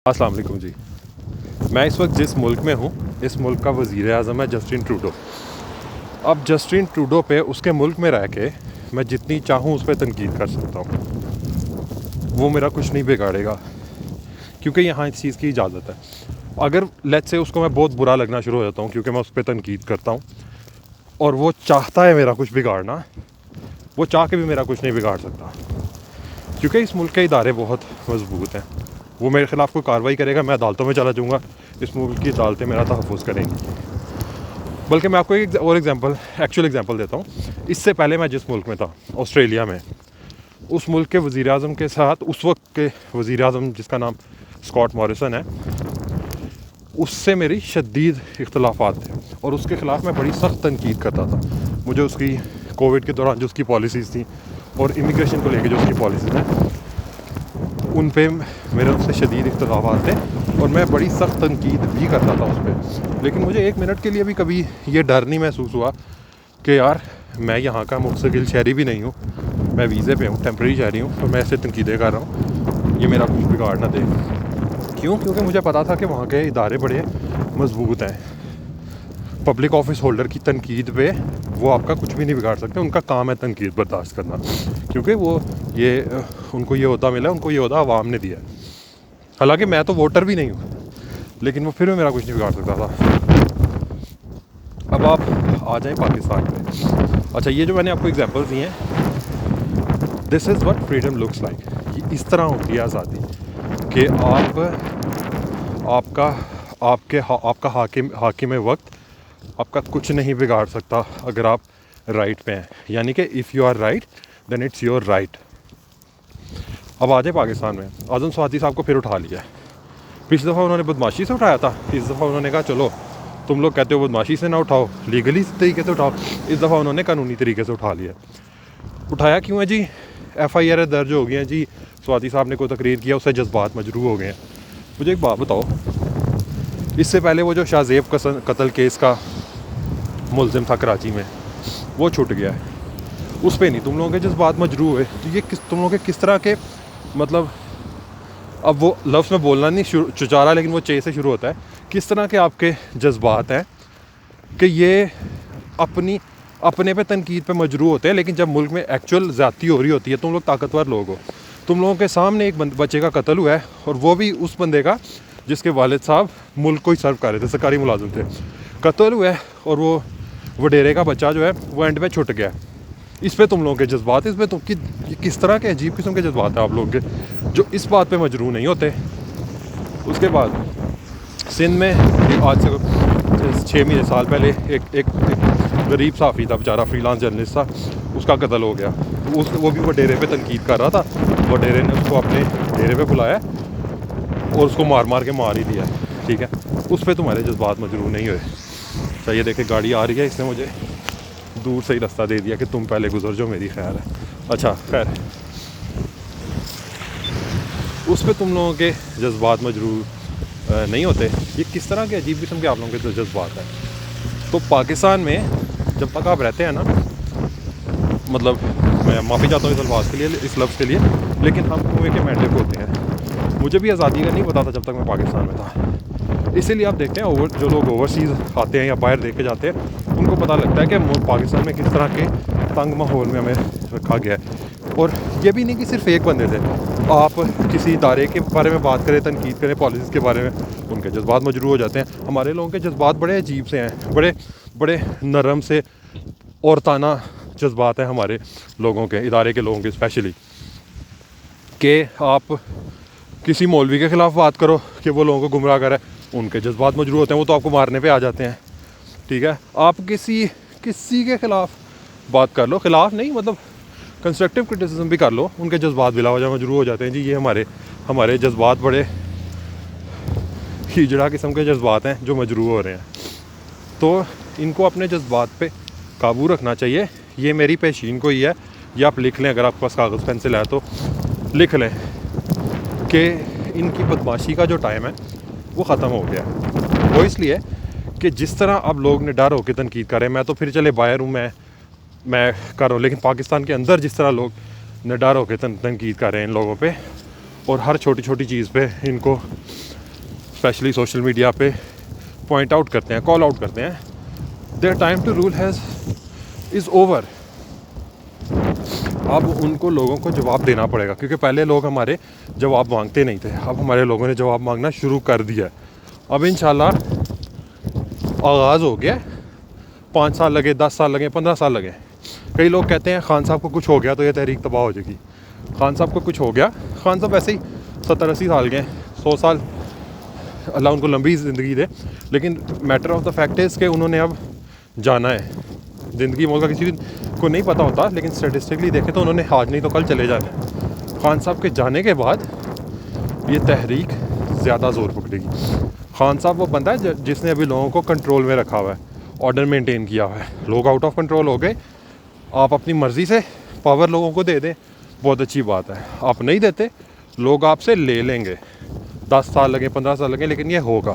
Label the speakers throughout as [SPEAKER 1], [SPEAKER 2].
[SPEAKER 1] अस्सलाम वालेकुम जी। मैं इस वक्त जिस मुल्क में हूँ, इस मुल्क का वज़ीर आज़म है जस्टिन ट्रूडो। अब जस्टिन ट्रूडो पे उसके मुल्क में रह के मैं जितनी चाहूँ उस पर तनकीद कर सकता हूँ, वो मेरा कुछ नहीं बिगाड़ेगा, क्योंकि यहाँ इस चीज़ की इजाज़त है। अगर लेट्स से उसको मैं बहुत बुरा लगना शुरू हो जाता हूँ क्योंकि मैं उस पर तनकीद करता हूँ और वो चाहता है मेरा कुछ बिगाड़ना, वो चाह के भी मेरा कुछ नहीं बिगाड़ सकता, क्योंकि इस मुल्क के इदारे बहुत मजबूत हैं। वो मेरे ख़िलाफ़ कोई कार्रवाई करेगा, मैं अदालतों में चला जाऊँगा, इस मुल्क की अदालतें मेरा तहफ़्फ़ुज़ करेंगी। बल्कि मैं आपको एक और एक्चुअल एग्जांपल देता हूँ। इससे पहले मैं जिस मुल्क में था, ऑस्ट्रेलिया में, उस मुल्क के वज़ीर आज़म के साथ, उस वक्त के वज़ीर आज़म जिसका नाम स्कॉट मॉरिसन है, उससे मेरी शदीद इख्तिलाफ़ात थे और उसके ख़िलाफ़ मैं बड़ी सख्त तनकीद करता था। मुझे उसकी कोविड के दौरान जो उसकी पॉलिसीज़ थी और इमिग्रेशन को लेकर जो उसकी पॉलिसीज़ हैं, उन पे मेरे उससे शदीद इख्तिलाफ़ात थे और मैं बड़ी सख्त तनकीद भी करता था उस पर। लेकिन मुझे एक मिनट के लिए भी कभी ये डर नहीं महसूस हुआ कि यार मैं यहाँ का मुस्तकिल शहरी भी नहीं हूँ, मैं वीज़े पे हूँ, टेम्प्रेरी शहरी हूँ और मैं ऐसे तनकीदें कर रहा हूँ, ये मेरा कुछ बिगाड़ ना दे। क्यों? क्योंकि मुझे पता था कि वहाँ के इदारे बड़े मजबूत हैं। पब्लिक ऑफिस होल्डर की तनकीद पे वो आपका कुछ भी नहीं बिगाड़ सकते, उनका काम है तनकीद बर्दाश्त करना, क्योंकि वो उनको ये ओहदा मिला, उनको ये ओहदा आवाम ने दिया। हालांकि मैं तो वोटर भी नहीं हूँ, लेकिन वो फिर भी मेरा कुछ नहीं बिगाड़ सकता था। अब आप आ जाएं पाकिस्तान में। अच्छा, ये जो मैंने आपको एग्जांपल्स दिए हैं, this is what freedom looks like. इस तरह होती है आज़ादी कि आपका हाकिम वक्त आपका कुछ नहीं बिगाड़ सकता अगर आप राइट पे हैं, यानी कि if you are right then it's your right. अब आ जाए पाकिस्तान में, आज़म स्वाति साहब को फिर उठा लिया। पिछली दफ़ा उन्होंने बदमाशी से उठाया था, इस दफ़ा उन्होंने कहा चलो तुम लोग कहते हो बदमाशी से ना उठाओ, लीगली तरीके से उठाओ। इस दफ़ा उन्होंने कानूनी तरीके से उठा लिया। उठाया क्यों है जी? FIR दर्ज हो गई हैं जी, स्वाति साहब ने कोई तकरीर किया, उससे जज्बात मजरूह हो गए हैं। मुझे एक बात बताओ, इससे पहले वो जो शाहजेब कत्ल केस का मुलजिम था कराची में, वो छूट गया है, उस पर नहीं तुम लोगों के जज्बात मजरूह हुए, तो ये तुम लोगों के किस तरह के, मतलब अब वो लफ्ज़ में बोलना नहीं चुचारा, लेकिन वो चे से शुरू होता है, किस तरह के आपके जज्बात हैं कि ये अपने पे तनकीद पे मजरूह होते हैं, लेकिन जब मुल्क में एक्चुअल ज़्यादती हो रही होती है, तुम लोग ताकतवर लोग हो। तुम लोगों के सामने एक बच्चे का कत्ल हुआ है, और वो भी उस बंदे का जिसके वालिद साहब मुल्क को ही सर्व कर रहे थे, सरकारी मुलाजिम थे। कत्ल हुआ है और वो वडेरे का बच्चा जो है वो एंड में छुट गया। इस पे तुम लोगों के जज्बात, इस पे तो किस तरह के अजीब किस्म के जज्बात हैं आप लोगों के, जो इस बात पे मजरूह नहीं होते। उसके बाद सिंध में आज से 6 महीने साल पहले एक गरीब साफ़ी था बेचारा, फ्रीलांस जर्नलिस्ट था, उसका कत्ल हो गया। वो भी वडेरे पे तनकीद कर रहा था, वडेरे ने उसको अपने डेरे पे बुलाया और उसको मार के मार ही दिया, ठीक है। उस पर तुम्हारे जज्बात मजरूह नहीं हुए। अच्छा, ये देखे गाड़ी आ रही है, इसने मुझे दूर से ही रास्ता दे दिया कि तुम पहले गुजर जाओ, मेरी खैर है। अच्छा खैर, उस पर तुम लोगों के जज्बात मजरूह नहीं होते। ये किस तरह के अजीब किस्म के आप लोगों के जज्बात हैं। तो पाकिस्तान में जब तक आप रहते हैं ना, मतलब मैं माफ़ी चाहता हूँ इस अल्फाज के लिए, इस लफ्ज़ के लिए, लेकिन हम कुएँ के मेंढक होते हैं। मुझे भी आज़ादी का नहीं पता था जब तक मैं पाकिस्तान में था। इसीलिए आप देखते हैं जो लोग ओवरसीज़ आते हैं या बाहर देख के जाते हैं, उनको पता लगता है कि पाकिस्तान में किस तरह के तंग माहौल में हमें रखा गया है। और ये भी नहीं कि सिर्फ एक बंदे थे, आप किसी इदारे के बारे में बात करें, तनकीद करें पॉलिसीज़ के बारे में, उनके जज्बात मजरूह हो जाते हैं। हमारे लोगों के जज्बात बड़े अजीब से हैं, बड़े नरम से और ताना जज्बात हैं हमारे लोगों के, इदारे के लोगों के स्पेशली, कि आप किसी मौलवी के ख़िलाफ़ बात करो कि वो लोगों को गुमराह करे, उनके जज्बात मजरूह होते हैं, वो तो आपको मारने पे आ जाते हैं, ठीक है। आप किसी के ख़िलाफ़ बात कर लो, ख़िलाफ़ नहीं मतलब कंस्ट्रक्टिव क्रिटिसिज्म भी कर लो, उनके जज्बात बिला वजह मजरूह हो जाते हैं। जी ये हमारे जज्बात बड़े हिजड़ा किस्म के जज्बात हैं जो मजरूह हो रहे हैं। तो इनको अपने जज्बात पे काबू रखना चाहिए। ये मेरी पेशीन को ही है, ये आप लिख लें, अगर आपके पास कागज़ पेंसिल है तो लिख लें कि इनकी बदमाशी का जो टाइम है वो ख़त्म हो गया। वो इसलिए कि जिस तरह अब लोग ने डर होकर तनकीद करें, मैं तो फिर चले बाहर हूँ, मैं कर रहा हूँ, लेकिन पाकिस्तान के अंदर जिस तरह लोग निडर होकर तनकीद कर रहे हैं इन लोगों पे, और हर छोटी छोटी चीज़ पे इनको स्पेशली सोशल मीडिया पे पॉइंट आउट करते हैं, कॉल आउट करते हैं, their time to rule is over. अब उनको लोगों को जवाब देना पड़ेगा, क्योंकि पहले लोग हमारे जवाब मांगते नहीं थे, अब हमारे लोगों ने जवाब मांगना शुरू कर दिया है। अब इंशाल्लाह आगाज़ हो गया, 5 साल लगे, 10 साल लगे, 15 साल लगे। कई लोग कहते हैं खान साहब को कुछ हो गया तो ये तहरीक तबाह हो जाएगी। खान साहब को कुछ हो गया, खान साहब वैसे ही 70-80 साल के हैं, 100 साल अल्लाह उनको लंबी ज़िंदगी दे, लेकिन matter of the fact is कि उन्होंने अब जाना है। ज़िंदगी मौत का किसी को नहीं पता होता, लेकिन स्टेटिस्टिकली देखें तो उन्होंने आज नहीं तो कल चले जाना है। खान साहब के जाने के बाद ये तहरीक ज़्यादा ज़ोर पकड़ेगी। खान साहब वो बंदा है जिसने अभी लोगों को कंट्रोल में रखा हुआ है, ऑर्डर मेंटेन किया हुआ है। लोग आउट ऑफ कंट्रोल हो गए, आप अपनी मर्ज़ी से पावर लोगों को दे दें, बहुत अच्छी बात है। आप नहीं देते, लोग आपसे ले लेंगे, 10 साल लगे, 15 साल लगे, लेकिन ये होगा।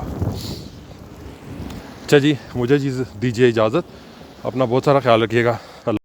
[SPEAKER 1] अच्छा जी, मुझे दीजिए इजाज़त, अपना बहुत सारा ख्याल रखिएगा।